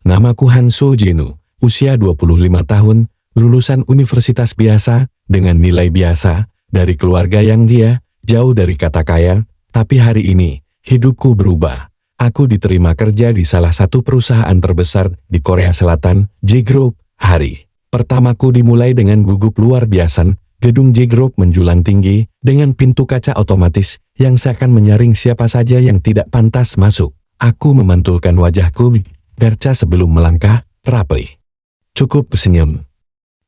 Namaku Han So Jinu, usia 25 tahun, lulusan universitas biasa, dengan nilai biasa, dari keluarga yang jauh dari kata kaya, tapi hari ini, hidupku berubah. Aku diterima kerja di salah satu perusahaan terbesar di Korea Selatan, J Group. Hari pertamaku dimulai dengan gugup luar biasa. Gedung J Group menjulang tinggi, dengan pintu kaca otomatis, yang seakan menyaring siapa saja yang tidak pantas masuk. Aku memantulkan wajahku, berca sebelum melangkah, rapi. Cukup senyum.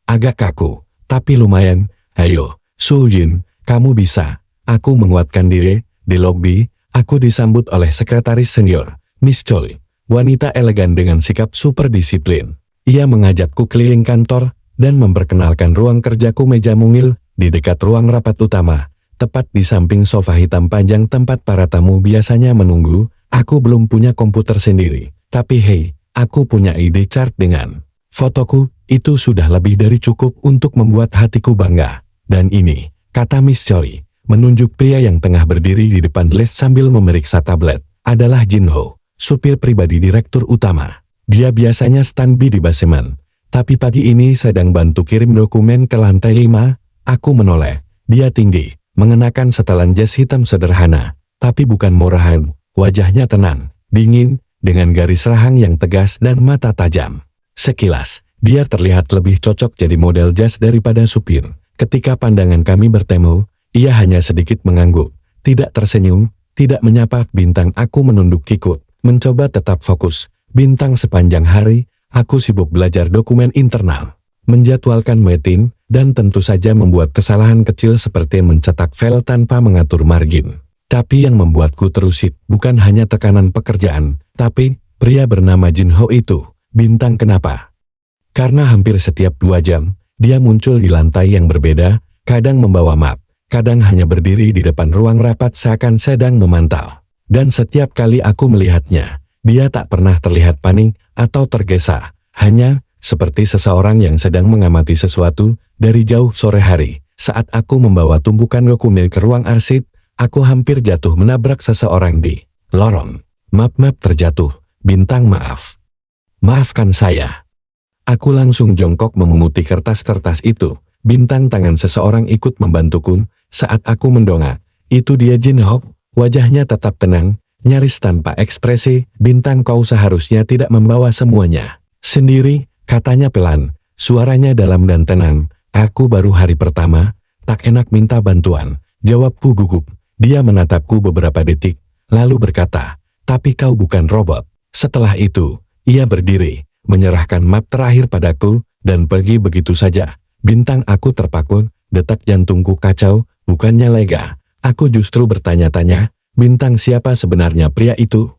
Agak kaku, tapi lumayan. Ayo, Soo-jin, kamu bisa. Aku menguatkan diri. Di lobi, aku disambut oleh sekretaris senior, Miss Choi, wanita elegan dengan sikap super disiplin. Ia mengajakku keliling kantor, dan memperkenalkan ruang kerjaku meja mungil, di dekat ruang rapat utama, tepat di samping sofa hitam panjang tempat para tamu biasanya menunggu. Aku belum punya komputer sendiri, tapi hey, aku punya ide chart dengan fotoku, itu sudah lebih dari cukup untuk membuat hatiku bangga. Dan ini, kata Miss Choi, menunjuk pria yang tengah berdiri di depan les sambil memeriksa tablet, adalah Jin Ho, supir pribadi direktur utama. Dia biasanya standby di basement. Tapi pagi ini sedang bantu kirim dokumen ke lantai 5, aku menoleh. Dia tinggi, mengenakan setelan jas hitam sederhana, tapi bukan murahan, wajahnya tenang, dingin, dengan garis rahang yang tegas dan mata tajam. Sekilas, dia terlihat lebih cocok jadi model jas daripada supir. Ketika pandangan kami bertemu, ia hanya sedikit mengangguk, tidak tersenyum, tidak menyapa. Bintang, aku menunduk kikuk, mencoba tetap fokus. Bintang, sepanjang hari, aku sibuk belajar dokumen internal, menjadwalkan meeting, dan tentu saja membuat kesalahan kecil seperti mencetak file tanpa mengatur margin. Tapi yang membuatku terusik bukan hanya tekanan pekerjaan, tapi pria bernama Jin Ho itu. Bintang, kenapa? Karena hampir setiap 2 jam, dia muncul di lantai yang berbeda, kadang membawa map, kadang hanya berdiri di depan ruang rapat seakan sedang memantau. Dan setiap kali aku melihatnya, dia tak pernah terlihat panik atau tergesa, hanya seperti seseorang yang sedang mengamati sesuatu dari jauh. Sore hari, saat aku membawa tumpukan dokumen ke ruang arsip, aku hampir jatuh menabrak seseorang di lorong. Map terjatuh. Bintang, maaf. Maafkan saya. Aku langsung jongkok memunguti kertas-kertas itu. Bintang, tangan seseorang ikut membantuku. Saat aku mendongak, itu dia Jin Ho, wajahnya tetap tenang, nyaris tanpa ekspresi. Bintang, kau seharusnya tidak membawa semuanya sendiri, katanya pelan, suaranya dalam dan tenang. Aku baru hari pertama, tak enak minta bantuan, jawabku gugup. Dia menatapku beberapa detik, lalu berkata, tapi kau bukan robot. Setelah itu, ia berdiri, menyerahkan map terakhir padaku, dan pergi begitu saja. Bintang, aku terpaku, detak jantungku kacau, bukannya lega. Aku justru bertanya-tanya, Bintang, siapa sebenarnya pria itu?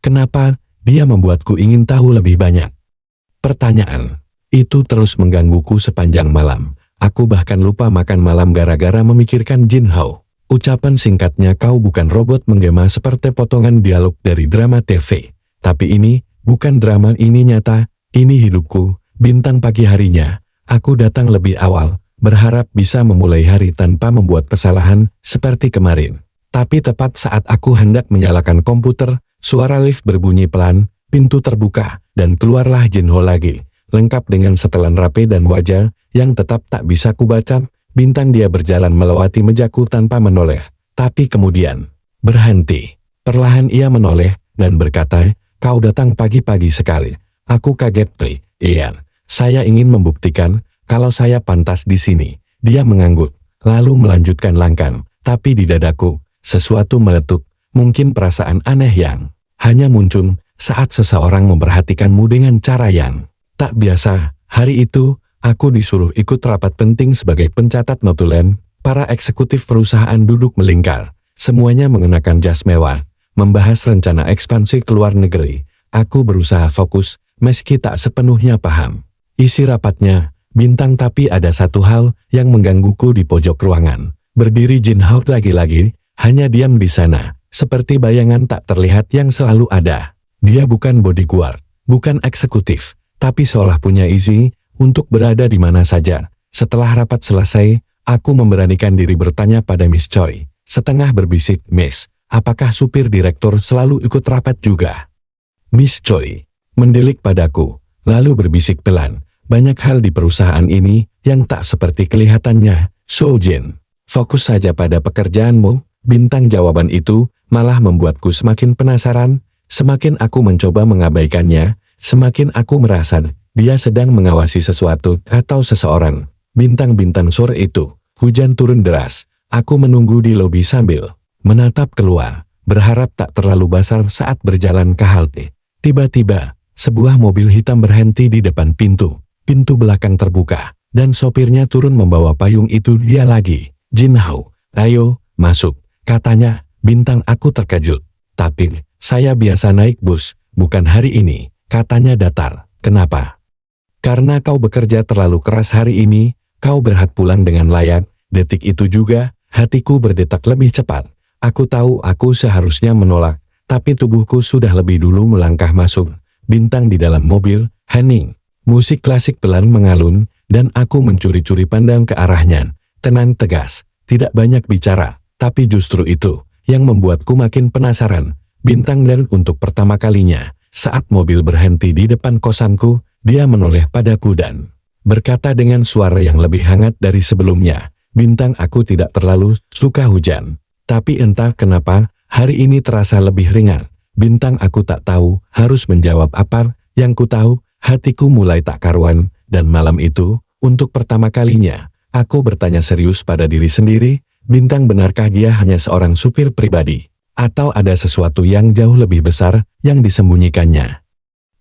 Kenapa dia membuatku ingin tahu lebih banyak? Pertanyaan itu terus menggangguku sepanjang malam. Aku bahkan lupa makan malam gara-gara memikirkan Jin Ho. Ucapan singkatnya, kau bukan robot, menggema seperti potongan dialog dari drama TV. Tapi ini bukan drama, ini nyata, ini hidupku. Bintang, pagi harinya, aku datang lebih awal, berharap bisa memulai hari tanpa membuat kesalahan seperti kemarin. Tapi tepat saat aku hendak menyalakan komputer, suara lift berbunyi pelan, pintu terbuka, dan keluarlah Jin Ho lagi, lengkap dengan setelan rapi dan wajah yang tetap tak bisa kubaca. Bintang, dia berjalan melewati mejaku tanpa menoleh, tapi kemudian berhenti. Perlahan ia menoleh dan berkata, kau datang pagi-pagi sekali. Aku kaget. Ian, saya ingin membuktikan kalau saya pantas di sini. Dia mengangguk, lalu melanjutkan langkah, tapi di dadaku sesuatu meletup, mungkin perasaan aneh yang hanya muncul saat seseorang memperhatikanmu dengan cara yang tak biasa. Hari itu, aku disuruh ikut rapat penting sebagai pencatat notulen. Para eksekutif perusahaan duduk melingkar, semuanya mengenakan jas mewah, membahas rencana ekspansi ke luar negeri. Aku berusaha fokus, meski tak sepenuhnya paham isi rapatnya. Bintang, tapi ada satu hal yang menggangguku di pojok ruangan. Berdiri Jin Ho lagi-lagi, hanya diam di sana, seperti bayangan tak terlihat yang selalu ada. Dia bukan bodyguard, bukan eksekutif, tapi seolah punya isi untuk berada di mana saja. Setelah rapat selesai, aku memberanikan diri bertanya pada Miss Choi, setengah berbisik, Miss, apakah supir direktur selalu ikut rapat juga? Miss Choi mendelik padaku, lalu berbisik pelan. Banyak hal di perusahaan ini yang tak seperti kelihatannya, So Jin. Fokus saja pada pekerjaanmu. Bintang jawaban itu malah membuatku semakin penasaran. Semakin aku mencoba mengabaikannya, semakin aku merasa dia sedang mengawasi sesuatu atau seseorang. Bintang-bintang sore itu, hujan turun deras. Aku menunggu di lobi sambil menatap keluar, berharap tak terlalu basah saat berjalan ke halte. Tiba-tiba, sebuah mobil hitam berhenti di depan pintu. Pintu belakang terbuka, dan sopirnya turun membawa payung. Itu dia lagi. Jin Ho, ayo, masuk, katanya. Bintang aku terkejut. Tapi, saya biasa naik bus, bukan hari ini, katanya datar. Kenapa? Karena kau bekerja terlalu keras hari ini, kau berhak pulang dengan layak. Detik itu juga, hatiku berdetak lebih cepat. Aku tahu aku seharusnya menolak, tapi tubuhku sudah lebih dulu melangkah masuk. Bintang di dalam mobil, hening. Musik klasik pelan mengalun, dan aku mencuri-curi pandang ke arahnya. Tenang tegas, tidak banyak bicara, tapi justru itu yang membuatku makin penasaran. Bintang, dan untuk pertama kalinya, saat mobil berhenti di depan kosanku, dia menoleh padaku dan berkata dengan suara yang lebih hangat dari sebelumnya, Bintang, aku tidak terlalu suka hujan. Tapi entah kenapa, hari ini terasa lebih ringan. Bintang, aku tak tahu harus menjawab apa. Yang ku tahu, hatiku mulai tak karuan, dan malam itu, untuk pertama kalinya, aku bertanya serius pada diri sendiri, Bintang, benarkah dia hanya seorang supir pribadi? Atau ada sesuatu yang jauh lebih besar yang disembunyikannya?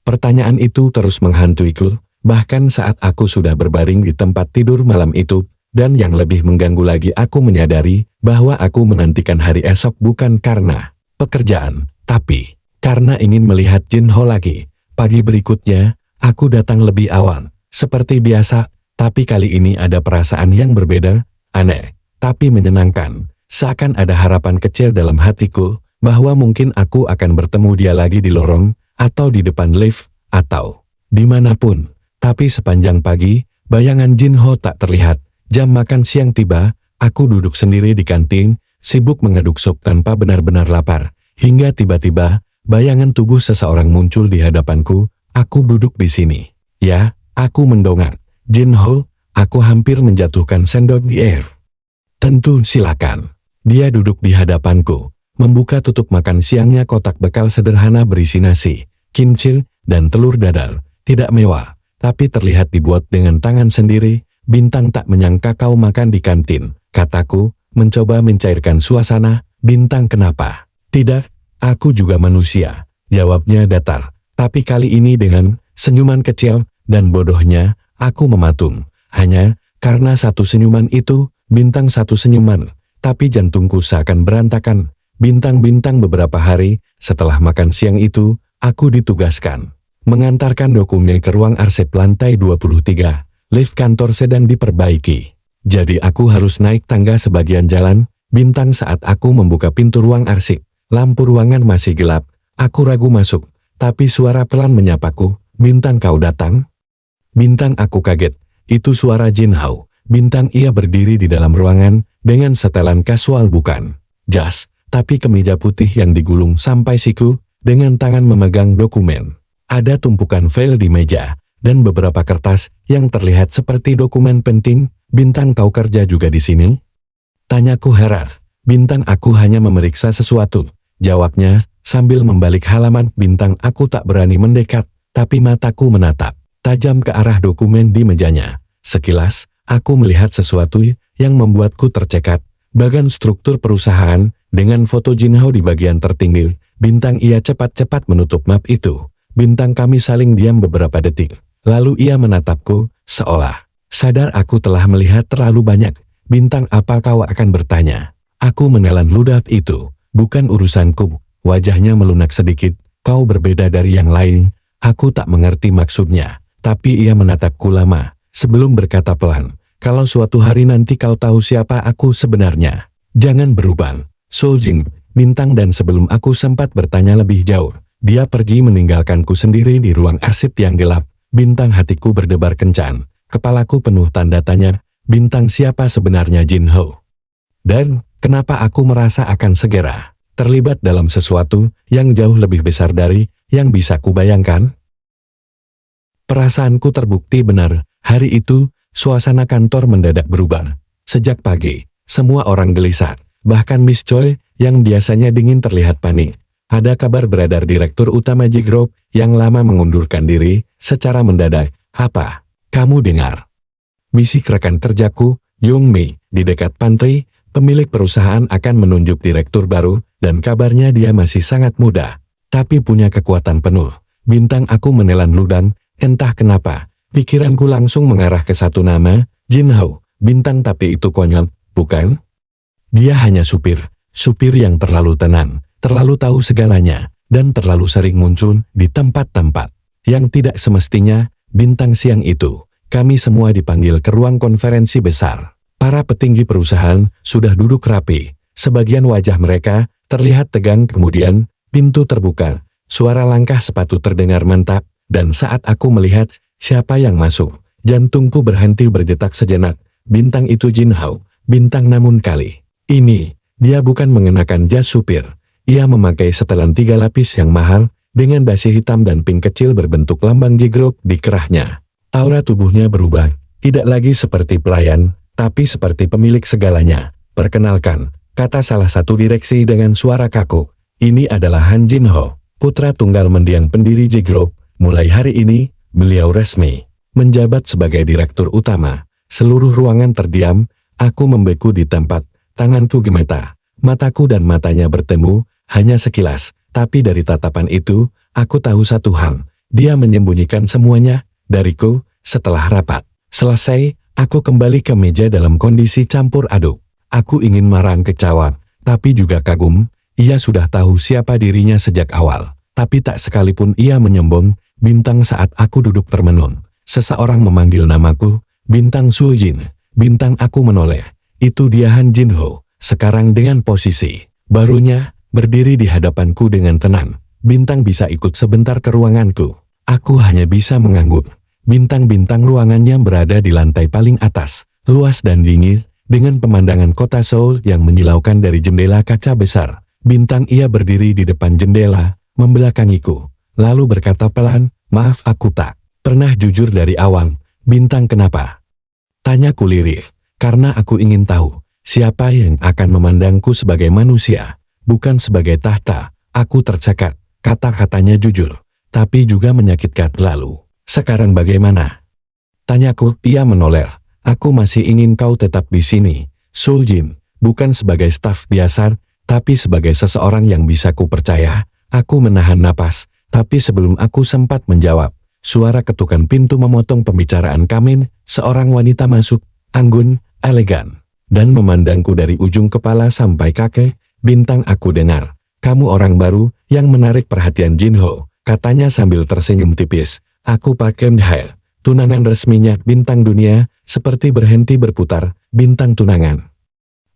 Pertanyaan itu terus menghantuiku, bahkan saat aku sudah berbaring di tempat tidur malam itu, dan yang lebih mengganggu lagi, aku menyadari bahwa aku menantikan hari esok bukan karena pekerjaan, tapi karena ingin melihat Jin Ho lagi. Pagi berikutnya, aku datang lebih awal, seperti biasa, tapi kali ini ada perasaan yang berbeda, aneh, tapi menyenangkan. Seakan ada harapan kecil dalam hatiku, bahwa mungkin aku akan bertemu dia lagi di lorong, atau di depan lift, atau dimanapun. Tapi sepanjang pagi, bayangan Jin Ho tak terlihat. Jam makan siang tiba, aku duduk sendiri di kantin, sibuk mengaduk sup tanpa benar-benar lapar. Hingga tiba-tiba, bayangan tubuh seseorang muncul di hadapanku. Aku duduk di sini. Ya, aku mendongak. Jin Ho, aku hampir menjatuhkan sendok di air. Tentu, silakan. Dia duduk di hadapanku, membuka tutup makan siangnya, kotak bekal sederhana berisi nasi, kimchi, dan telur dadar. Tidak mewah, tapi terlihat dibuat dengan tangan sendiri. Bintang, tak menyangka kau makan di kantin, kataku, mencoba mencairkan suasana. Bintang, kenapa? Tidak, aku juga manusia, jawabnya datar. Tapi kali ini dengan senyuman kecil, dan bodohnya, aku mematung. Hanya karena satu senyuman itu, Bintang, satu senyuman. Tapi jantungku seakan berantakan. Bintang, beberapa hari setelah makan siang itu, aku ditugaskan mengantarkan dokumen ke ruang arsip lantai 23. Lift kantor sedang diperbaiki. Jadi aku harus naik tangga sebagian jalan. Bintang, saat aku membuka pintu ruang arsip, lampu ruangan masih gelap. Aku ragu masuk, tapi suara pelan menyapaku, Bintang, kau datang? Bintang, aku kaget. Itu suara Jin Ho. Bintang, ia berdiri di dalam ruangan, dengan setelan kasual bukan jas, tapi kemeja putih yang digulung sampai siku, dengan tangan memegang dokumen. Ada tumpukan file di meja, dan beberapa kertas yang terlihat seperti dokumen penting. Bintang, kau kerja juga di sini? Tanyaku heran. Bintang, aku hanya memeriksa sesuatu, jawabnya sambil membalik halaman. Bintang, aku tak berani mendekat, tapi mataku menatap tajam ke arah dokumen di mejanya. Sekilas, aku melihat sesuatu yang membuatku tercekat. Bagian struktur perusahaan, dengan foto Jin Ho di bagian tertinggi. Bintang, ia cepat-cepat menutup map itu. Bintang, kami saling diam beberapa detik. Lalu ia menatapku, seolah sadar aku telah melihat terlalu banyak. Bintang, apa kau akan bertanya? Aku menelan ludah itu. Bukan urusanku. Wajahnya melunak sedikit. Kau berbeda dari yang lain. Aku tak mengerti maksudnya. Tapi ia menatapku lama, sebelum berkata pelan, kalau suatu hari nanti kau tahu siapa aku sebenarnya, jangan berubah. So Jin, Bintang, dan sebelum aku sempat bertanya lebih jauh, dia pergi meninggalkanku sendiri di ruang arsip yang gelap. Bintang, hatiku berdebar kencang, kepalaku penuh tanda tanya. Bintang, siapa sebenarnya Jin Ho? Dan kenapa aku merasa akan segera terlibat dalam sesuatu yang jauh lebih besar dari yang bisa kubayangkan? Perasaanku terbukti benar. Hari itu, suasana kantor mendadak berubah. Sejak pagi, semua orang gelisah. Bahkan Miss Choi, yang biasanya dingin terlihat panik. Ada kabar beredar Direktur Utama Ji Group yang lama mengundurkan diri secara mendadak. Apa? Kamu dengar? Bisik rekan kerjaku, Young Mi, di dekat pantai, pemilik perusahaan akan menunjuk direktur baru, dan kabarnya dia masih sangat muda, tapi punya kekuatan penuh. Bintang aku menelan ludah, entah kenapa, pikiranku langsung mengarah ke satu nama, Jin Ho. Bintang, tapi itu konyol, bukan? Dia hanya supir yang terlalu tenang, terlalu tahu segalanya, dan terlalu sering muncul di tempat-tempat yang tidak semestinya. Bintang, siang itu, kami semua dipanggil ke ruang konferensi besar. Para petinggi perusahaan sudah duduk rapi, sebagian wajah mereka terlihat tegang. Kemudian, pintu terbuka, suara langkah sepatu terdengar mantap, dan saat aku melihat siapa yang masuk, jantungku berhenti berdetak sejenak. Bintang itu Jin Ho. Bintang, namun kali ini, dia bukan mengenakan jas supir. Ia memakai setelan 3 lapis yang mahal, dengan dasi hitam dan pink kecil berbentuk lambang Ji Group di kerahnya. Aura tubuhnya berubah, tidak lagi seperti pelayan, tapi seperti pemilik segalanya. Perkenalkan, kata salah satu direksi dengan suara kaku. Ini adalah Han Jin Ho, putra tunggal mendiang pendiri Ji Group. Mulai hari ini, beliau resmi menjabat sebagai direktur utama. Seluruh ruangan terdiam, aku membeku di tempat, tanganku gemetar. Mataku dan matanya bertemu, hanya sekilas, tapi dari tatapan itu, aku tahu satu hal, dia menyembunyikan semuanya dariku. Setelah rapat selesai, aku kembali ke meja dalam kondisi campur aduk. Aku ingin marah, kecewa, tapi juga kagum. Ia sudah tahu siapa dirinya sejak awal, tapi tak sekalipun ia menyombong. Bintang, saat aku duduk termenung, seseorang memanggil namaku, Bintang Sujin. Bintang, aku menoleh. Itu dia, Han Jin Ho, sekarang dengan posisi barunya, berdiri di hadapanku dengan tenang. Bintang, bisa ikut sebentar ke ruanganku? Aku hanya bisa mengangguk. Bintang ruangannya berada di lantai paling atas, luas dan dingin, dengan pemandangan kota Seoul yang menyilaukan dari jendela kaca besar. Bintang, ia berdiri di depan jendela, membelakangiku, lalu berkata pelan, maaf, aku tak pernah jujur dari awal. Bintang, kenapa? Tanyaku lirih, karena aku ingin tahu, siapa yang akan memandangku sebagai manusia, bukan sebagai tahta. Aku tercekat, kata-katanya jujur, tapi juga menyakitkan. Lalu, sekarang bagaimana? Tanyaku. Ia menoleh. Aku masih ingin kau tetap di sini, Sujin, bukan sebagai staf biasa, tapi sebagai seseorang yang bisa ku percaya. Aku menahan napas, tapi sebelum aku sempat menjawab, suara ketukan pintu memotong pembicaraan kami. Seorang wanita masuk, anggun, elegan, dan memandangku dari ujung kepala sampai kaki. Bintang, aku dengar, kamu orang baru yang menarik perhatian Jin Ho, katanya sambil tersenyum tipis. Aku Park Eun-hae, tunangan resminya. Bintang, dunia seperti berhenti berputar. Bintang, tunangan.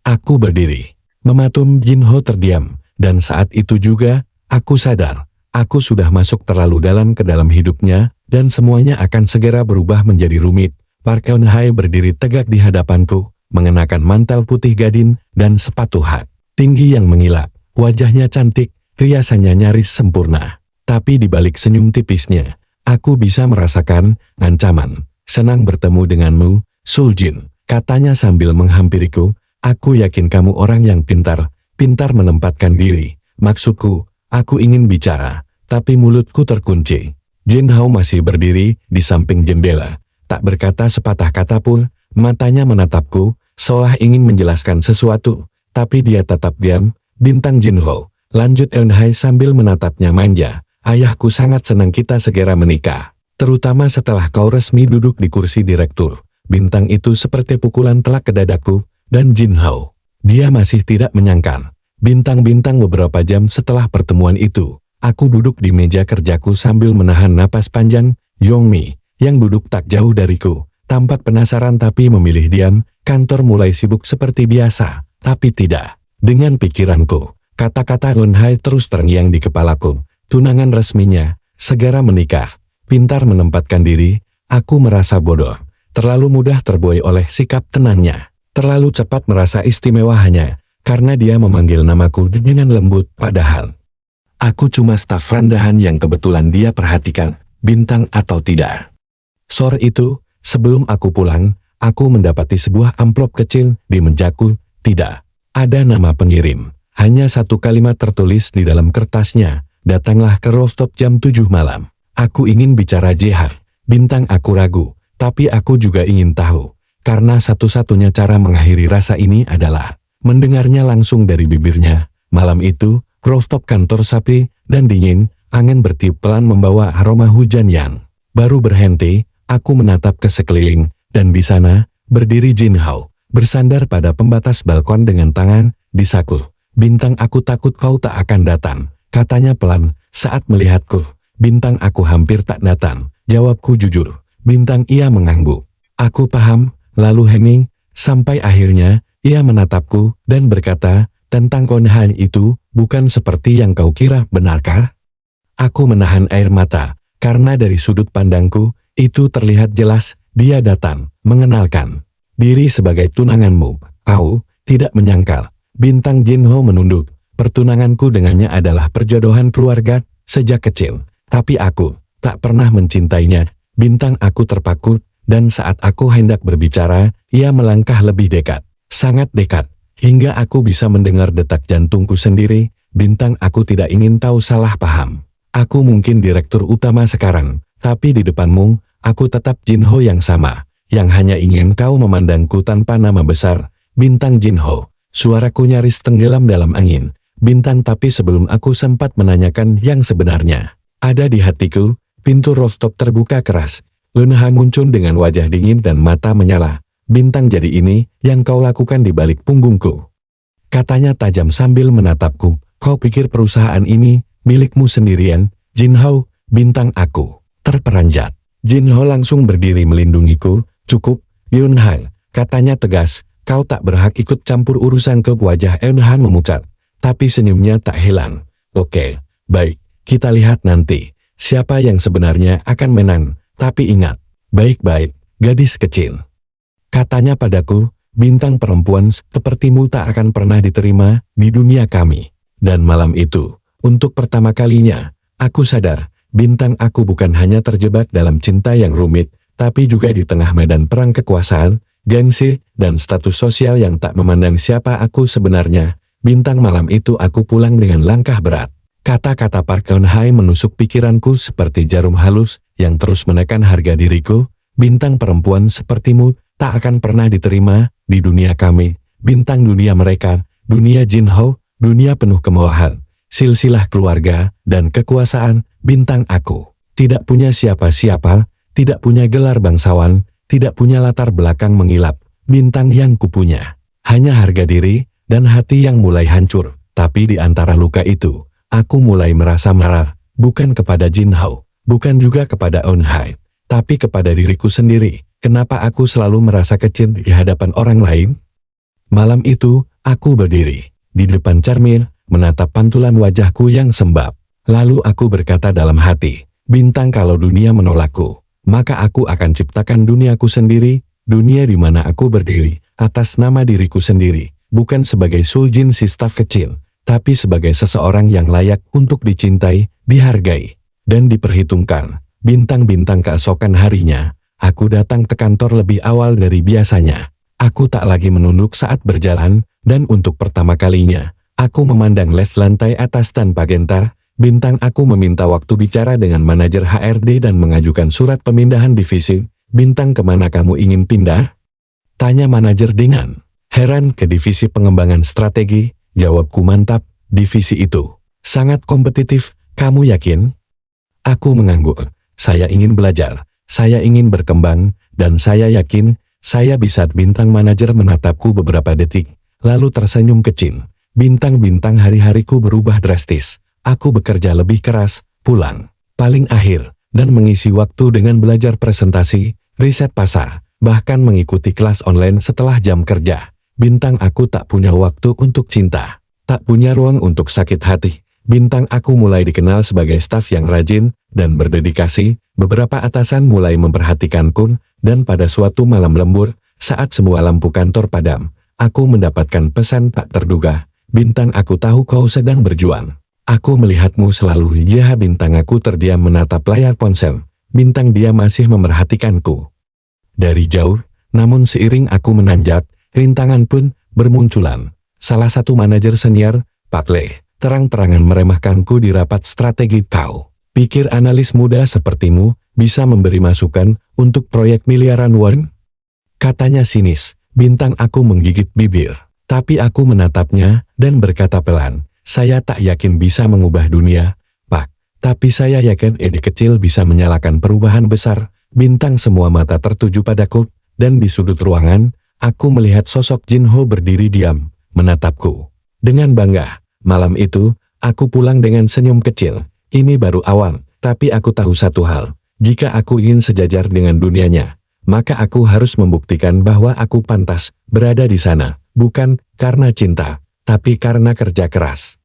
Aku berdiri, mematung. Jin Ho terdiam, dan saat itu juga, aku sadar, aku sudah masuk terlalu dalam ke dalam hidupnya, dan semuanya akan segera berubah menjadi rumit. Park Eun-hae berdiri tegak di hadapanku, mengenakan mantel putih gading dan sepatu hat tinggi yang mengilap. Wajahnya cantik, riasannya nyaris sempurna, tapi di balik senyum tipisnya, aku bisa merasakan ancaman. Senang bertemu denganmu, Sujin, katanya sambil menghampiriku. Aku yakin kamu orang yang pintar menempatkan diri. Maksudku, aku ingin bicara, tapi mulutku terkunci. Jin Ho masih berdiri di samping jendela, tak berkata sepatah kata pun. Matanya menatapku, seolah ingin menjelaskan sesuatu, tapi dia tetap diam. Bintang, Jin Ho, lanjut Eun-hae sambil menatapnya manja. Ayahku sangat senang kita segera menikah, terutama setelah kau resmi duduk di kursi direktur. Bintang, itu seperti pukulan telak ke dadaku, dan Jin Ho, dia masih tidak menyangka. Bintang, beberapa jam setelah pertemuan itu, aku duduk di meja kerjaku sambil menahan napas panjang. Young Mi, yang duduk tak jauh dariku, tampak penasaran tapi memilih diam. Kantor mulai sibuk seperti biasa, tapi tidak dengan pikiranku. Kata-kata Eun-hae terus terngiang di kepalaku. Tunangan resminya, segera menikah, pintar menempatkan diri. Aku merasa bodoh, terlalu mudah terbuai oleh sikap tenangnya, terlalu cepat merasa istimewa hanya karena dia memanggil namaku dengan lembut. Padahal, aku cuma staf rendahan yang kebetulan dia perhatikan, Bintang, atau tidak. Sore itu, sebelum aku pulang, aku mendapati sebuah amplop kecil di mejaku. Tidak ada nama pengirim, hanya satu kalimat tertulis di dalam kertasnya, datanglah ke Rostov jam 7 malam. Aku ingin bicara JH, bintang aku ragu, tapi aku juga ingin tahu, karena satu-satunya cara mengakhiri rasa ini adalah mendengarnya langsung dari bibirnya. Malam itu, Rostov kantor sapi dan dingin, angin bertiup pelan membawa aroma hujan yang baru berhenti. Aku menatap ke sekeliling, dan di sana, berdiri Jin Hao, bersandar pada pembatas balkon dengan tangan di saku. Bintang aku takut kau tak akan datang, katanya pelan, saat melihatku. Bintang aku hampir tak datang, jawabku jujur. Bintang ia mengangguk. Aku paham, lalu hening, sampai akhirnya, ia menatapku, dan berkata, tentang Konhan itu, bukan seperti yang kau kira, benarkah? Aku menahan air mata, karena dari sudut pandangku, itu terlihat jelas, dia datang, mengenalkan diri sebagai tunanganmu. Kau tidak menyangkal. Bintang Jin Ho menunduk. Pertunanganku dengannya adalah perjodohan keluarga sejak kecil, tapi aku tak pernah mencintainya. Bintang aku terpaku, dan saat aku hendak berbicara, ia melangkah lebih dekat, sangat dekat, hingga aku bisa mendengar detak jantungku sendiri. Bintang aku tidak ingin tahu salah paham. Aku mungkin direktur utama sekarang, tapi di depanmu, aku tetap Jin Ho yang sama, yang hanya ingin kau memandangku tanpa nama besar. Bintang Jin Ho, suaraku nyaris tenggelam dalam angin. Bintang, tapi sebelum aku sempat menanyakan yang sebenarnya ada di hatiku, pintu Rostov terbuka keras. Leunha muncul dengan wajah dingin dan mata menyala. Bintang, jadi ini yang kau lakukan di balik punggungku, katanya tajam sambil menatapku. Kau pikir perusahaan ini milikmu sendirian, Jin Ho? Bintang aku terperanjat. Jin Ho langsung berdiri melindungiku. Cukup, Yun Han, katanya tegas, kau tak berhak ikut campur urusan ke. Wajah Yun Han memucat, tapi senyumnya tak hilang. Oke, baik, kita lihat nanti, siapa yang sebenarnya akan menang, tapi ingat, baik-baik, gadis kecil, katanya padaku, bintang perempuan sepertimu tak akan pernah diterima di dunia kami. Dan malam itu, untuk pertama kalinya, aku sadar, bintang aku bukan hanya terjebak dalam cinta yang rumit, tapi juga di tengah medan perang kekuasaan, gengsi, dan status sosial yang tak memandang siapa aku sebenarnya. Bintang, malam itu aku pulang dengan langkah berat. Kata-kata Park Geun-hye menusuk pikiranku seperti jarum halus yang terus menekan harga diriku. Bintang, perempuan sepertimu tak akan pernah diterima di dunia kami. Bintang, dunia mereka, dunia Jin Ho, dunia penuh kemewahan, silsilah keluarga, dan kekuasaan. Bintang, aku tidak punya siapa-siapa, tidak punya gelar bangsawan, tidak punya latar belakang mengilap. Bintang, yang kupunya hanya harga diri dan hati yang mulai hancur. Tapi di antara luka itu, aku mulai merasa marah, bukan kepada Jin Ho, bukan juga kepada Eun-hye, tapi kepada diriku sendiri. Kenapa aku selalu merasa kecil di hadapan orang lain? Malam itu, aku berdiri di depan cermin, menatap pantulan wajahku yang sembab. Lalu aku berkata dalam hati, Bintang, kalau dunia menolakku, maka aku akan ciptakan duniaku sendiri, dunia di mana aku berdiri atas nama diriku sendiri, bukan sebagai Suljin si staf kecil, tapi sebagai seseorang yang layak untuk dicintai, dihargai, dan diperhitungkan. Bintang, keesokan harinya, aku datang ke kantor lebih awal dari biasanya. Aku tak lagi menunduk saat berjalan, dan untuk pertama kalinya, aku memandang les lantai atas tanpa gentar. Bintang, aku meminta waktu bicara dengan manajer HRD dan mengajukan surat pemindahan divisi. Bintang, kemana kamu ingin pindah? Tanya manajer dengan heran. Ke divisi pengembangan strategi, jawabku. Mantap, divisi itu sangat kompetitif, kamu yakin? Aku mengangguk. Saya ingin belajar, saya ingin berkembang, dan saya yakin saya bisa. Bintang, manajer menatapku beberapa detik, lalu tersenyum kecil. Bintang, hari-hariku berubah drastis. Aku bekerja lebih keras, pulang paling akhir, dan mengisi waktu dengan belajar presentasi, riset pasar, bahkan mengikuti kelas online setelah jam kerja. Bintang, aku tak punya waktu untuk cinta, tak punya ruang untuk sakit hati. Bintang, aku mulai dikenal sebagai staf yang rajin dan berdedikasi. Beberapa atasan mulai memperhatikanku, dan pada suatu malam lembur, saat semua lampu kantor padam, aku mendapatkan pesan tak terduga. Bintang, aku tahu kau sedang berjuang. Aku melihatmu selalu. Ya, Bintang, aku terdiam menatap layar ponsel. Bintang dia masih memerhatikanku. Dari jauh, namun seiring aku menanjak, rintangan pun bermunculan. Salah satu manajer senior, Pak Le, terang-terangan meremehkanku di rapat strategi. Kau pikir analis muda sepertimu bisa memberi masukan untuk proyek miliaran won? Katanya sinis. Bintang aku menggigit bibir. Tapi aku menatapnya dan berkata pelan, saya tak yakin bisa mengubah dunia, Pak. Tapi saya yakin ide kecil bisa menyalakan perubahan besar. Bintang semua mata tertuju padaku, dan di sudut ruangan, aku melihat sosok Jin Ho berdiri diam, menatapku. Dengan bangga, malam itu, aku pulang dengan senyum kecil. Ini baru awal, tapi aku tahu satu hal. Jika aku ingin sejajar dengan dunianya, maka aku harus membuktikan bahwa aku pantas berada di sana, bukan karena cinta, tapi karena kerja keras.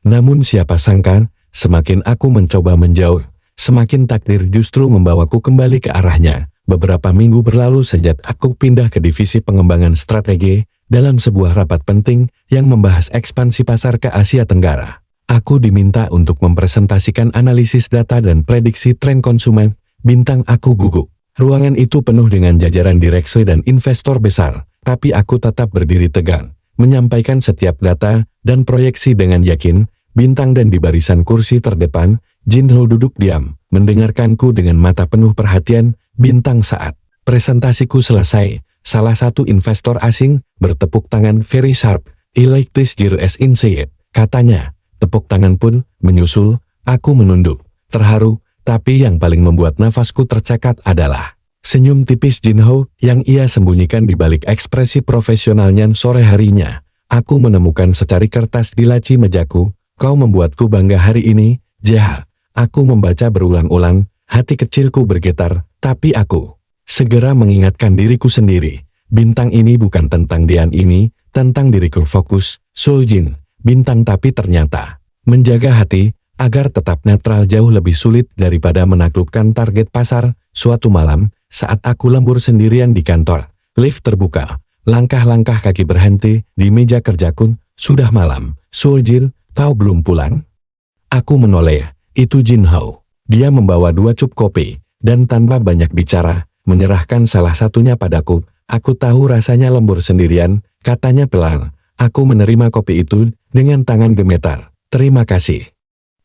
Namun siapa sangka, semakin aku mencoba menjauh, semakin takdir justru membawaku kembali ke arahnya. Beberapa minggu berlalu sejak aku pindah ke divisi pengembangan strategi, dalam sebuah rapat penting yang membahas ekspansi pasar ke Asia Tenggara. Aku diminta untuk mempresentasikan analisis data dan prediksi tren konsumen. Bintang aku gugup. Ruangan itu penuh dengan jajaran direksi dan investor besar, tapi aku tetap berdiri tegak, menyampaikan setiap data dan proyeksi dengan yakin. Bintang dan di barisan kursi terdepan, Jin Ho duduk diam, mendengarkanku dengan mata penuh perhatian. Bintang saat presentasiku selesai, salah satu investor asing bertepuk tangan very sharp. I like this girl as inside, katanya. Tepuk tangan pun menyusul. Aku menunduk, terharu, tapi yang paling membuat nafasku tercekat adalah senyum tipis Jin Ho yang ia sembunyikan di balik ekspresi profesionalnya. Sore harinya, aku menemukan secari kertas di laci mejaku. Kau membuatku bangga hari ini, JH. Aku membaca berulang-ulang, hati kecilku bergetar, tapi aku segera mengingatkan diriku sendiri. Bintang ini bukan tentang Dian ini, tentang diriku. Fokus, Soljin. Bintang, tapi ternyata menjaga hati agar tetap netral jauh lebih sulit daripada menaklukkan target pasar. Suatu malam, saat aku lembur sendirian di kantor, lift terbuka, langkah-langkah kaki berhenti di meja kerjaku. Sudah malam, Soljin, kau belum pulang? Aku menoleh, itu Jin Ho. Dia membawa 2 cup kopi, dan tanpa banyak bicara, menyerahkan salah satunya padaku. Aku tahu rasanya lembur sendirian, katanya pelan. Aku menerima kopi itu dengan tangan gemetar. Terima kasih.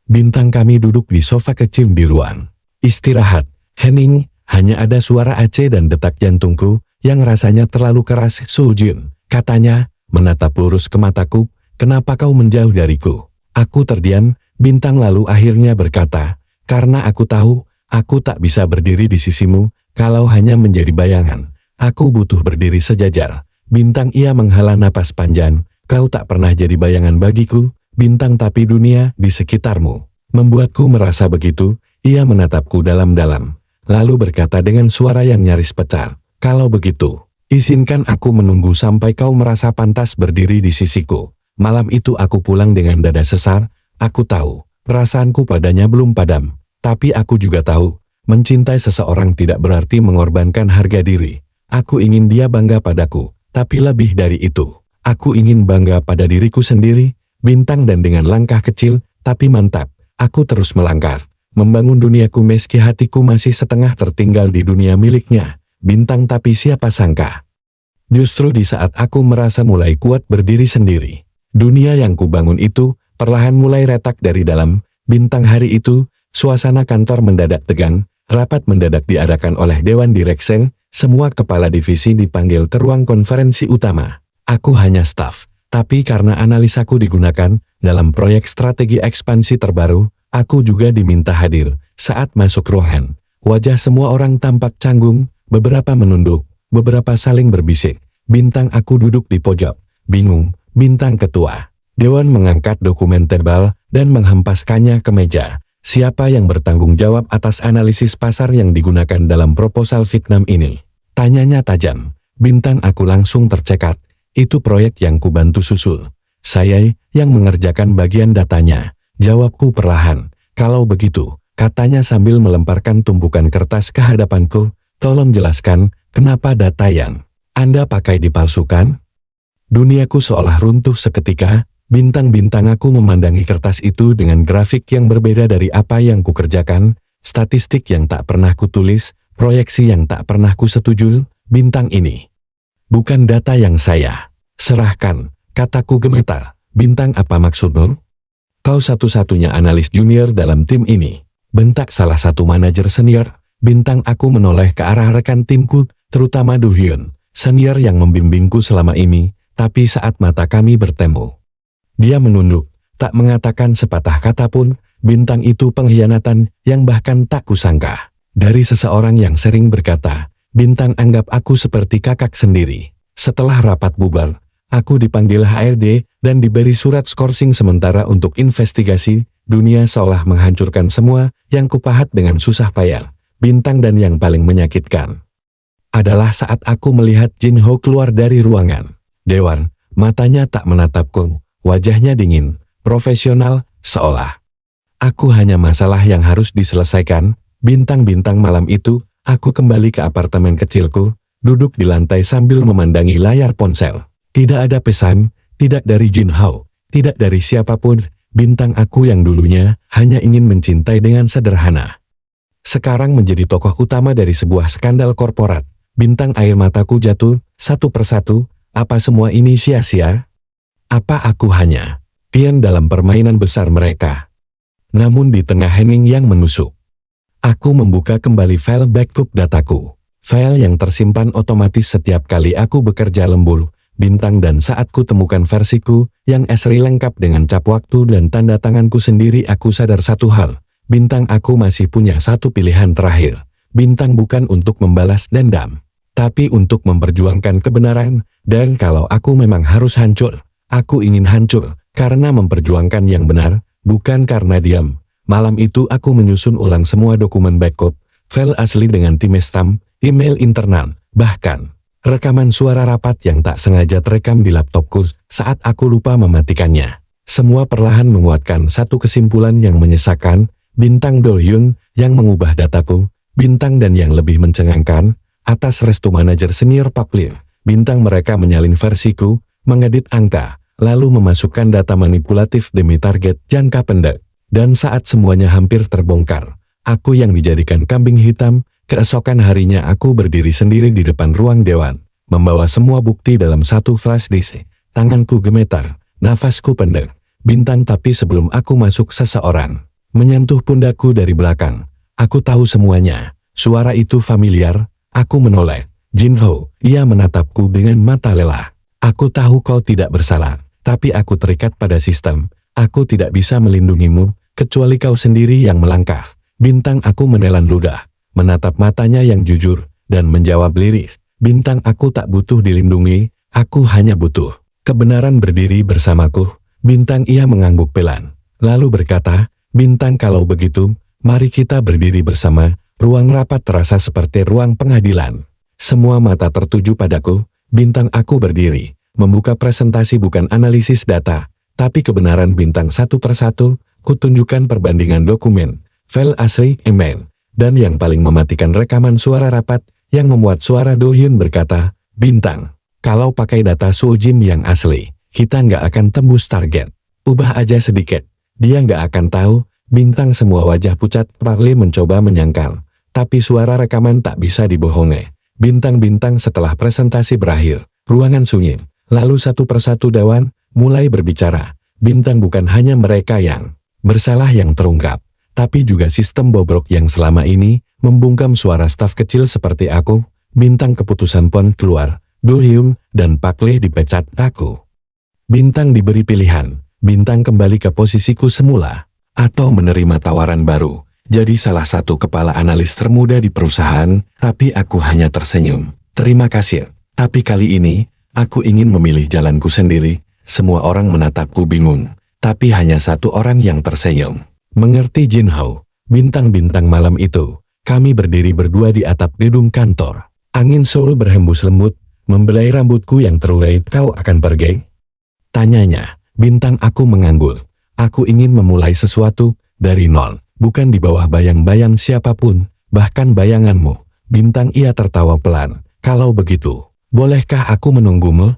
Bintang kami duduk di sofa kecil di ruang istirahat. Hening, hanya ada suara Aceh dan detak jantungku yang rasanya terlalu keras. Soljin, katanya, menatap lurus ke mataku. Kenapa kau menjauh dariku? Aku terdiam. Bintang lalu akhirnya berkata, karena aku tahu, aku tak bisa berdiri di sisimu kalau hanya menjadi bayangan. Aku butuh berdiri sejajar. Bintang, ia menghela napas panjang. Kau tak pernah jadi bayangan bagiku, Bintang, tapi dunia di sekitarmu membuatku merasa begitu. Ia menatapku dalam-dalam, lalu berkata dengan suara yang nyaris pecah, kalau begitu, izinkan aku menunggu sampai kau merasa pantas berdiri di sisiku. Malam itu aku pulang dengan dada sesar. Aku tahu, perasaanku padanya belum padam, tapi aku juga tahu, mencintai seseorang tidak berarti mengorbankan harga diri. Aku ingin dia bangga padaku. Tapi lebih dari itu, aku ingin bangga pada diriku sendiri, Bintang, dan dengan langkah kecil, tapi mantap, aku terus melangkah, membangun duniaku meski hatiku masih setengah tertinggal di dunia miliknya, Bintang. Tapi siapa sangka, justru di saat aku merasa mulai kuat berdiri sendiri, dunia yang kubangun itu, perlahan mulai retak dari dalam. Bintang, hari itu, suasana kantor mendadak tegang, rapat mendadak diadakan oleh Dewan Direksi. Semua kepala divisi dipanggil ke ruang konferensi utama. Aku hanya staf, tapi karena analisaku digunakan dalam proyek strategi ekspansi terbaru, aku juga diminta hadir. Saat masuk ruangan, wajah semua orang tampak canggung, beberapa menunduk, beberapa saling berbisik. Bintang, aku duduk di pojok, bingung. Bintang, ketua Dewan mengangkat dokumen tebal dan menghempaskannya ke meja. Siapa yang bertanggung jawab atas analisis pasar yang digunakan dalam proposal Vietnam ini? Tanyanya tajam. Bintang, aku langsung tercekat. Itu proyek yang kubantu susul. Saya yang mengerjakan bagian datanya. Jawabku perlahan. Kalau begitu, katanya sambil melemparkan tumpukan kertas ke hadapanku, tolong jelaskan, kenapa data yang Anda pakai dipalsukan? Duniaku seolah runtuh seketika. Bintang, aku memandangi kertas itu dengan grafik yang berbeda dari apa yang kukerjakan. statistik yang tak pernah kutulis, proyeksi yang tak pernah kusetujui, bintang ini. Bukan data yang saya serahkan, kataku gemetar. Bintang, apa maksudmu? Kau satu-satunya analis junior dalam tim ini, bentak salah satu manajer senior. Bintang, aku menoleh ke arah rekan timku, terutama Do Hyun, senior yang membimbingku selama ini, tapi saat mata kami bertemu, dia menunduk, tak mengatakan sepatah kata pun. Bintang, itu pengkhianatan yang bahkan tak kusangka. Dari seseorang yang sering berkata, Bintang anggap aku seperti kakak sendiri. Setelah rapat bubar, aku dipanggil HRD dan diberi surat skorsing sementara untuk investigasi. Dunia seolah menghancurkan semua yang kupahat dengan susah payah. Bintang, dan yang paling menyakitkan adalah saat aku melihat Jin Ho keluar dari ruangan Dewan. Matanya tak menatapku, wajahnya dingin, profesional, seolah aku hanya masalah yang harus diselesaikan. Bintang, malam itu, aku kembali ke apartemen kecilku, duduk di lantai sambil memandangi layar ponsel. Tidak ada pesan, tidak dari Jin Ho, tidak dari siapapun. Bintang, aku yang dulunya hanya ingin mencintai dengan sederhana, sekarang menjadi tokoh utama dari sebuah skandal korporat. Bintang, air mataku jatuh, satu persatu. Apa semua ini sia-sia? Apa aku hanya pion dalam permainan besar mereka? Namun di tengah hening yang menusuk, aku membuka kembali file backup dataku. File yang tersimpan otomatis setiap kali aku bekerja lembur. Bintang, dan saat ku temukan versiku yang asli lengkap dengan cap waktu dan tanda tanganku sendiri, aku sadar satu hal. Bintang, aku masih punya satu pilihan terakhir. Bintang, bukan untuk membalas dendam, tapi untuk memperjuangkan kebenaran. Dan kalau aku memang harus hancur, aku ingin hancur karena memperjuangkan yang benar, bukan karena diam. Malam itu aku menyusun ulang semua dokumen backup, file asli dengan tim stam, email internal, bahkan rekaman suara rapat yang tak sengaja terekam di laptopku saat aku lupa mematikannya. Semua perlahan menguatkan satu kesimpulan yang menyesakan. Bintang, Do Hyun yang mengubah dataku. Bintang, dan yang lebih mencengangkan, atas restu manajer senior Paplir. Bintang, mereka menyalin versiku, mengedit angka, lalu memasukkan data manipulatif demi target jangka pendek. Dan saat semuanya hampir terbongkar, aku yang dijadikan kambing hitam. Keesokan harinya aku berdiri sendiri di depan ruang dewan, membawa semua bukti dalam satu flash disk. Tanganku gemetar, nafasku pendek. Bintang, tapi sebelum aku masuk, seseorang menyentuh pundakku dari belakang. Aku tahu semuanya. Suara itu familiar. Aku menoleh. Jin Ho, ia menatapku dengan mata lelah. Aku tahu kau tidak bersalah, tapi aku terikat pada sistem. Aku tidak bisa melindungimu, kecuali kau sendiri yang melangkah. Bintang, aku menelan ludah, menatap matanya yang jujur, dan menjawab lirih. Bintang, aku tak butuh dilindungi, aku hanya butuh kebenaran berdiri bersamaku. Bintang, ia mengangguk pelan, lalu berkata, Bintang, kalau begitu, mari kita berdiri bersama. Ruang rapat terasa seperti ruang pengadilan. Semua mata tertuju padaku. Bintang, aku berdiri, membuka presentasi bukan analisis data, tapi kebenaran. Bintang, satu persatu, kutunjukkan perbandingan dokumen, file asli, email, dan yang paling mematikan, rekaman suara rapat, yang memuat suara Do Hyun berkata, Bintang, kalau pakai data Soo Jin yang asli, kita nggak akan tembus target. Ubah aja sedikit, dia nggak akan tahu. Bintang, semua wajah pucat. Parley mencoba menyangkal, tapi suara rekaman tak bisa dibohongi. Bintang, setelah presentasi berakhir, ruangan sunyi. Lalu satu persatu dewan mulai berbicara. Bintang, bukan hanya mereka yang bersalah yang terungkap, tapi juga sistem bobrok yang selama ini membungkam suara staf kecil seperti aku. Bintang, keputusan pun keluar. Do Hyun dan Parley dipecat. Aku, Bintang, diberi pilihan. Bintang, kembali ke posisiku semula, atau menerima tawaran baru, jadi salah satu kepala analis termuda di perusahaan. Tapi aku hanya tersenyum. Terima kasih, tapi kali ini, aku ingin memilih jalanku sendiri. Semua orang menatapku bingung, tapi hanya satu orang yang tersenyum. Mengerti, Jin Ho. Bintang, malam itu, kami berdiri berdua di atap gedung kantor. Angin Seoul berhembus lembut, membelai rambutku yang terurai. Kau akan pergi? Tanyanya. Bintang, aku mengangguk. Aku ingin memulai sesuatu dari nol, bukan di bawah bayang-bayang siapapun, bahkan bayanganmu. Bintang, ia tertawa pelan. Kalau begitu, bolehkah aku menunggumu?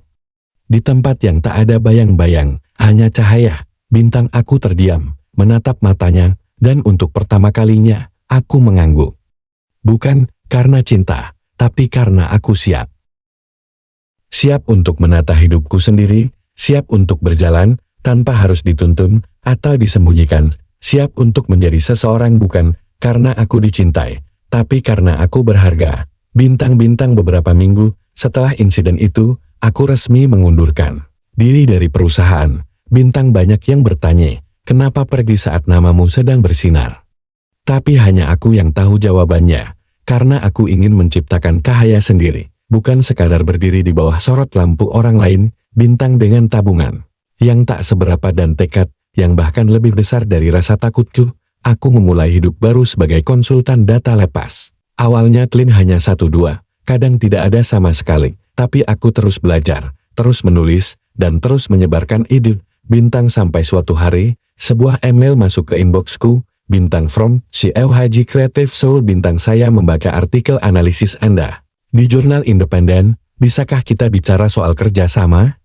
Di tempat yang tak ada bayang-bayang, hanya cahaya. Bintang, aku terdiam, menatap matanya, dan untuk pertama kalinya, Aku mengangguk. Bukan karena cinta, tapi karena aku siap. Siap untuk menata hidupku sendiri, siap untuk berjalan, tanpa harus dituntun, atau disembunyikan. Siap untuk menjadi seseorang bukan karena aku dicintai, tapi karena aku berharga. Bintang-bintang beberapa minggu setelah insiden itu, aku resmi mengundurkan diri dari perusahaan. Bintang banyak yang bertanya, kenapa pergi saat namamu sedang bersinar? Tapi hanya aku yang tahu jawabannya, karena aku ingin menciptakan cahaya sendiri, bukan sekadar berdiri di bawah sorot lampu orang lain. Bintang dengan tabungan yang tak seberapa dan tekad yang bahkan lebih besar dari rasa takutku, aku memulai hidup baru sebagai konsultan data lepas. Awalnya clean hanya 1-2, kadang tidak ada sama sekali, tapi aku terus belajar, terus menulis, dan terus menyebarkan ide. Bintang sampai suatu hari, sebuah email masuk ke inboxku. Bintang from CEO Haji Creative Soul. Bintang, saya membaca artikel analisis Anda di jurnal independen, bisakah kita bicara soal kerjasama?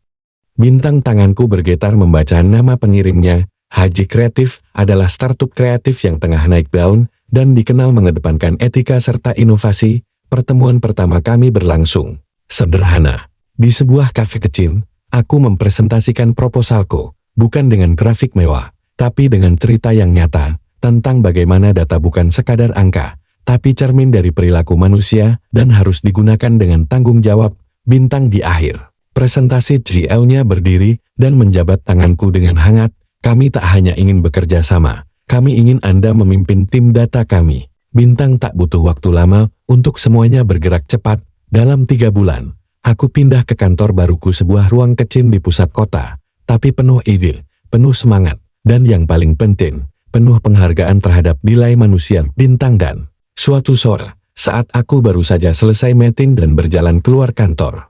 Bintang, tanganku bergetar membaca nama pengirimnya. Haji Kreatif adalah startup kreatif yang tengah naik daun dan dikenal mengedepankan etika serta inovasi. Pertemuan pertama kami berlangsung sederhana. Di sebuah kafe kecil, aku mempresentasikan proposalku, bukan dengan grafik mewah, tapi dengan cerita yang nyata, tentang bagaimana data bukan sekadar angka, tapi cermin dari perilaku manusia dan harus digunakan dengan tanggung jawab. Bintang, di akhir presentasi CEO-nya berdiri dan menjabat tanganku dengan hangat. Kami tak hanya ingin bekerja sama, kami ingin Anda memimpin tim data kami. Bintang, tak butuh waktu lama untuk semuanya bergerak cepat. Dalam 3 bulan, aku pindah ke kantor baruku, sebuah ruang kecil di pusat kota, tapi penuh ide, penuh semangat, dan yang paling penting, penuh penghargaan terhadap nilai manusia. Bintang, dan suatu sore, saat aku baru saja selesai meeting dan berjalan keluar kantor,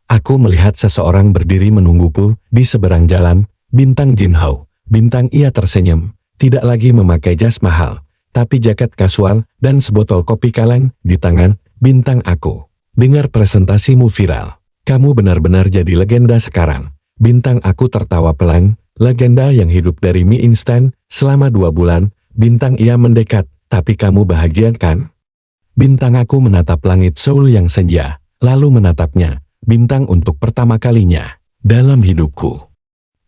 aku melihat seseorang berdiri menungguku di seberang jalan. Bintang, Jinhao. Bintang, ia tersenyum, tidak lagi memakai jas mahal, tapi jaket kasual dan sebotol kopi kalan di tangan. Bintang, aku dengar presentasimu viral. Kamu benar-benar jadi legenda sekarang. Bintang, aku tertawa pelan. Legenda yang hidup dari mie instan selama 2 bulan. Bintang, ia mendekat. Tapi kamu bahagia kan? Bintang, aku menatap langit Seoul yang senja, lalu menatapnya. Bintang, untuk pertama kalinya dalam hidupku.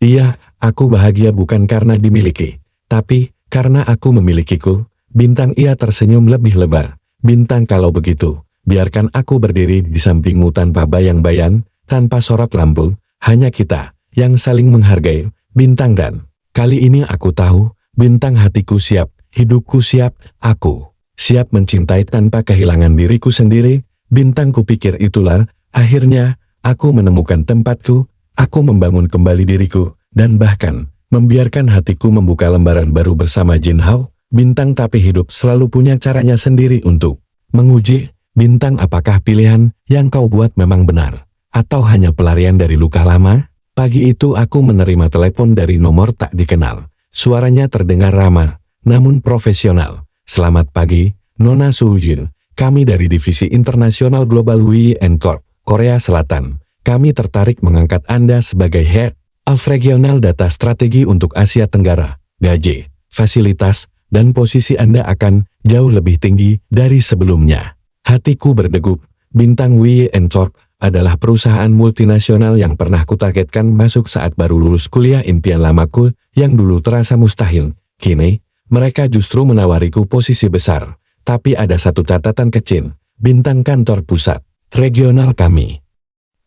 Iya, aku bahagia bukan karena dimiliki, tapi karena aku memilikiku. Bintang, ia tersenyum lebih lebar. Bintang, kalau begitu, biarkan aku berdiri di sampingmu tanpa bayang-bayang, tanpa sorot lampu, hanya kita yang saling menghargai. Bintang, dan kali ini aku tahu, Bintang, hatiku siap, hidupku siap, aku siap mencintai tanpa kehilangan diriku sendiri. Bintang, kupikir itulah akhirnya aku menemukan tempatku. Aku membangun kembali diriku, dan bahkan membiarkan hatiku membuka lembaran baru bersama Jinhao. Bintang, tapi hidup selalu punya caranya sendiri untuk menguji. Bintang, apakah pilihan yang kau buat memang benar, atau hanya pelarian dari luka lama? Pagi itu aku menerima telepon dari nomor tak dikenal. Suaranya terdengar ramah, namun profesional. Selamat pagi, Nona Sujin. Kami dari Divisi Internasional Global WN Corp, Korea Selatan. Kami tertarik mengangkat Anda sebagai Head of Regional Data Strategi untuk Asia Tenggara. Gaji, fasilitas, dan posisi Anda akan jauh lebih tinggi dari sebelumnya. Hatiku berdegup. Bintang, WN Corp adalah perusahaan multinasional yang pernah kutargetkan masuk saat baru lulus kuliah. Impian lamaku yang dulu terasa mustahil, kini mereka justru menawariku posisi besar. Tapi ada satu catatan kecil. Bintang, kantor pusat regional kami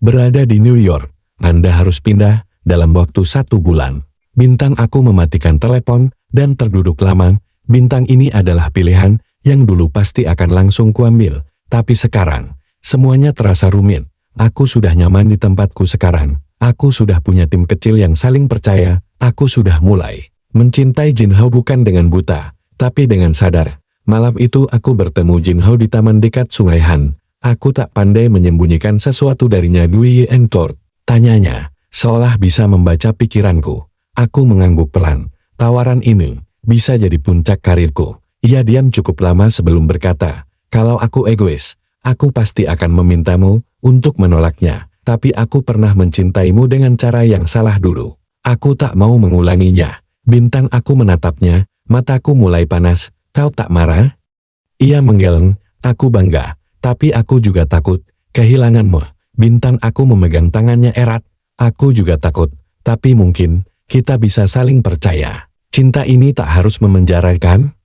berada di New York. Anda harus pindah dalam waktu 1 bulan. Bintang, aku mematikan telepon dan terduduk lama. Bintang, ini adalah pilihan yang dulu pasti akan langsung kuambil. Tapi sekarang, semuanya terasa rumit. Aku sudah nyaman di tempatku sekarang. Aku sudah punya tim kecil yang saling percaya. Aku sudah mulai mencintai Jinhao bukan dengan buta, tapi dengan sadar. Malam itu aku bertemu Jinhao di taman dekat Sungai Han. Aku tak pandai menyembunyikan sesuatu darinya. Dwi Entor, tanyanya, seolah bisa membaca pikiranku. Aku mengangguk pelan. Tawaran ini bisa jadi puncak karirku. Ia diam cukup lama sebelum berkata, kalau aku egois, aku pasti akan memintamu untuk menolaknya. Tapi aku pernah mencintaimu dengan cara yang salah dulu. Aku tak mau mengulanginya. Bintang, aku menatapnya, mataku mulai panas. Kau tak marah? Ia menggeleng, aku bangga, tapi aku juga takut, kehilanganmu. Bintang aku memegang tangannya erat, aku juga takut, tapi mungkin, kita bisa saling percaya. Cinta ini tak harus memenjarakan.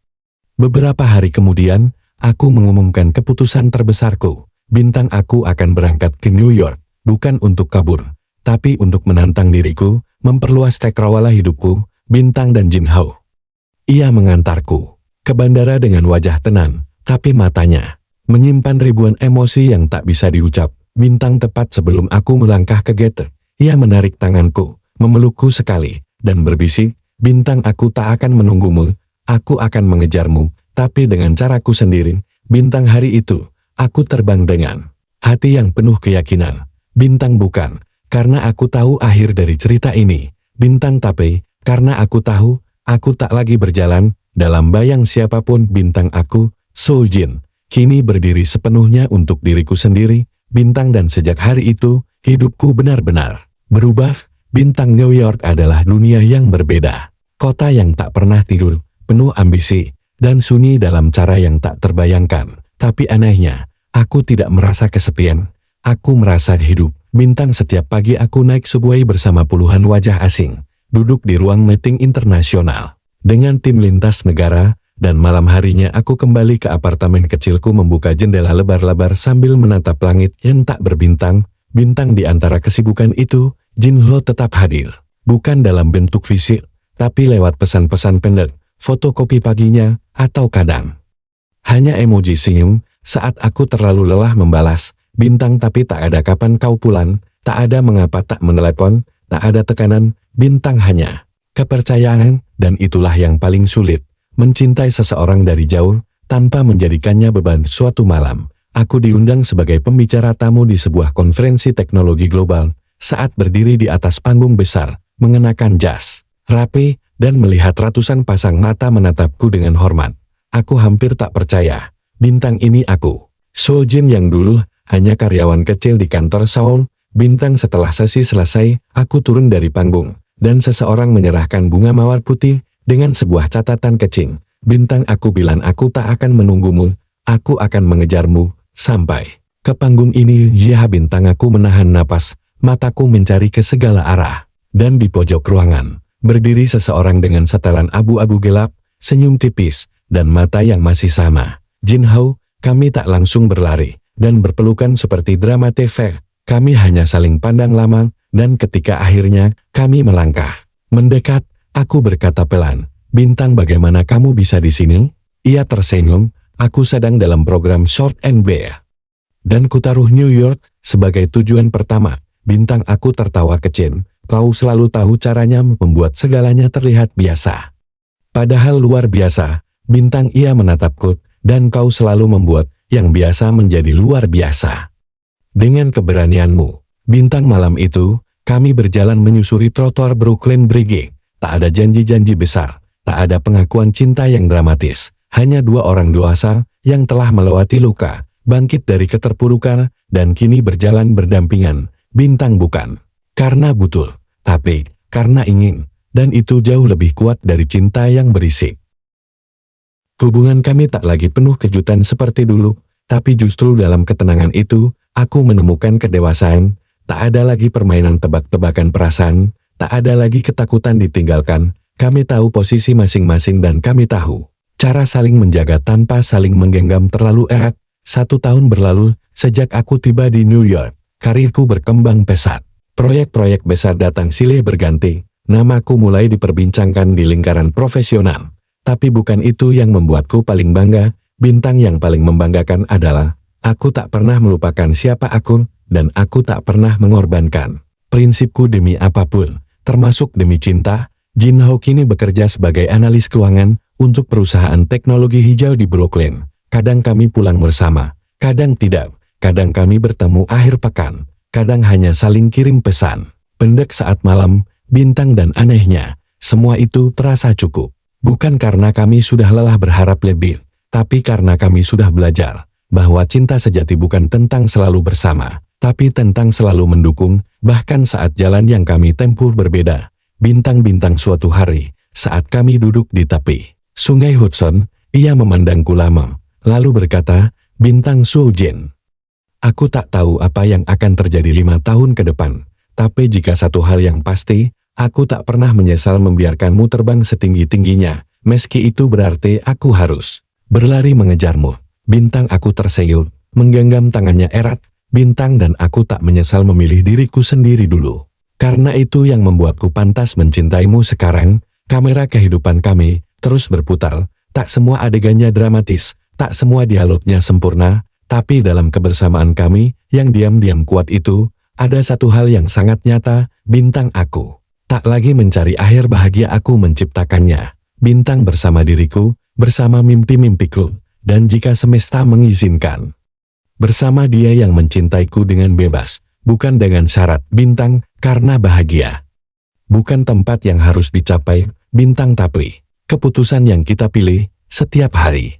Beberapa hari kemudian, aku mengumumkan keputusan terbesarku. Bintang aku akan berangkat ke New York, bukan untuk kabur, tapi untuk menantang diriku, memperluas cakrawala hidupku, Bintang dan Jin Hao. Ia mengantarku ke bandara dengan wajah tenang, tapi matanya menyimpan ribuan emosi yang tak bisa diucap. Bintang tepat sebelum aku melangkah ke gate, ia menarik tanganku, memelukku sekali, dan berbisik, Bintang aku tak akan menunggumu, aku akan mengejarmu, tapi dengan caraku sendiri. Bintang hari itu, aku terbang dengan hati yang penuh keyakinan. Bintang bukan, karena aku tahu akhir dari cerita ini. Bintang tapi, karena aku tahu, aku tak lagi berjalan dalam bayang siapapun. Bintang aku, So Jin, kini berdiri sepenuhnya untuk diriku sendiri. Bintang dan sejak hari itu, hidupku benar-benar berubah. Bintang New York adalah dunia yang berbeda. Kota yang tak pernah tidur, penuh ambisi, dan sunyi dalam cara yang tak terbayangkan. Tapi anehnya, aku tidak merasa kesepian. Aku merasa hidup. Bintang setiap pagi aku naik subway bersama puluhan wajah asing, duduk di ruang meeting internasional dengan tim lintas negara, dan malam harinya aku kembali ke apartemen kecilku membuka jendela lebar-lebar sambil menatap langit yang tak berbintang. Bintang di antara kesibukan itu, Jin Hao tetap hadir. Bukan dalam bentuk fisik, tapi lewat pesan-pesan pendek, fotokopi paginya, atau kadang hanya emoji senyum saat aku terlalu lelah membalas. Bintang tapi tak ada kapan kau pulang, tak ada mengapa tak menelepon, tak ada tekanan. Bintang hanya kepercayaan, dan itulah yang paling sulit. Mencintai seseorang dari jauh, tanpa menjadikannya beban. Suatu malam, aku diundang sebagai pembicara tamu di sebuah konferensi teknologi global. Saat berdiri di atas panggung besar, mengenakan jas rapi, dan melihat ratusan pasang mata menatapku dengan hormat, aku hampir tak percaya. Bintang ini aku, So Jin yang dulu hanya karyawan kecil di kantor Seoul. Bintang setelah sesi selesai, aku turun dari panggung, dan seseorang menyerahkan bunga mawar putih dengan sebuah catatan kecil. Bintang aku bilang aku tak akan menunggumu, aku akan mengejarmu sampai ke panggung ini. Ya, Bintang aku menahan napas, mataku mencari ke segala arah, dan di pojok ruangan berdiri seseorang dengan setelan abu-abu gelap, senyum tipis, dan mata yang masih sama. Jin Hao. Kami tak langsung berlari dan berpelukan seperti drama TV. Kami hanya saling pandang lama, dan ketika akhirnya kami melangkah mendekat, aku berkata pelan, Bintang, bagaimana kamu bisa di sini? Ia tersenyum, aku sedang dalam program Short NBA, dan kutaruh New York sebagai tujuan pertama. Bintang aku tertawa kecil, kau selalu tahu caranya membuat segalanya terlihat biasa, padahal luar biasa. Bintang, ia menatapku, dan kau selalu membuat yang biasa menjadi luar biasa. Dengan keberanianmu, Bintang, malam itu, kami berjalan menyusuri trotoar Brooklyn Bridge. Tak ada janji-janji besar, tak ada pengakuan cinta yang dramatis, hanya dua orang dewasa yang telah melewati luka, bangkit dari keterpurukan, dan kini berjalan berdampingan. Bintang bukan karena butuh, tapi karena ingin, dan itu jauh lebih kuat dari cinta yang berisik. Hubungan kami tak lagi penuh kejutan seperti dulu, tapi justru dalam ketenangan itu, aku menemukan kedewasaan. Tak ada lagi permainan tebak-tebakan perasaan, tak ada lagi ketakutan ditinggalkan. Kami tahu posisi masing-masing dan kami tahu cara saling menjaga tanpa saling menggenggam terlalu erat. 1 tahun berlalu sejak aku tiba di New York. Karirku berkembang pesat. Proyek-proyek besar datang silih berganti. Namaku mulai diperbincangkan di lingkaran profesional. Tapi bukan itu yang membuatku paling bangga. Bintang, yang paling membanggakan adalah aku tak pernah melupakan siapa aku, dan aku tak pernah mengorbankan prinsipku demi apapun, termasuk demi cinta. Jin Hao kini bekerja sebagai analis keuangan untuk perusahaan teknologi hijau di Brooklyn. Kadang kami pulang bersama, kadang tidak, kadang kami bertemu akhir pekan, kadang hanya saling kirim pesan pendek saat malam. Bintang, dan anehnya, semua itu terasa cukup. Bukan karena kami sudah lelah berharap lebih, tapi karena kami sudah belajar bahwa cinta sejati bukan tentang selalu bersama, tapi tentang selalu mendukung, bahkan saat jalan yang kami tempuh berbeda. Bintang, suatu hari, saat kami duduk di tepi Sungai Hudson, ia memandangku lama, lalu berkata, Bintang Suujin. Aku tak tahu apa yang akan terjadi 5 tahun ke depan, tapi jika satu hal yang pasti, aku tak pernah menyesal membiarkanmu terbang setinggi-tingginya, meski itu berarti aku harus berlari mengejarmu. Bintang, aku tersenyum, menggenggam tangannya erat, Bintang, dan aku tak menyesal memilih diriku sendiri dulu. Karena itu yang membuatku pantas mencintaimu sekarang. Kamera kehidupan kami terus berputar, tak semua adegannya dramatis, tak semua dialognya sempurna, tapi dalam kebersamaan kami yang diam-diam kuat itu, ada satu hal yang sangat nyata, Bintang, aku tak lagi mencari akhir bahagia, aku menciptakannya. Bintang, bersama diriku, bersama mimpi-mimpiku, dan jika semesta mengizinkan, bersama dia yang mencintaiku dengan bebas, bukan dengan syarat. Bintang, karena bahagia bukan tempat yang harus dicapai, Bintang, tapi keputusan yang kita pilih setiap hari.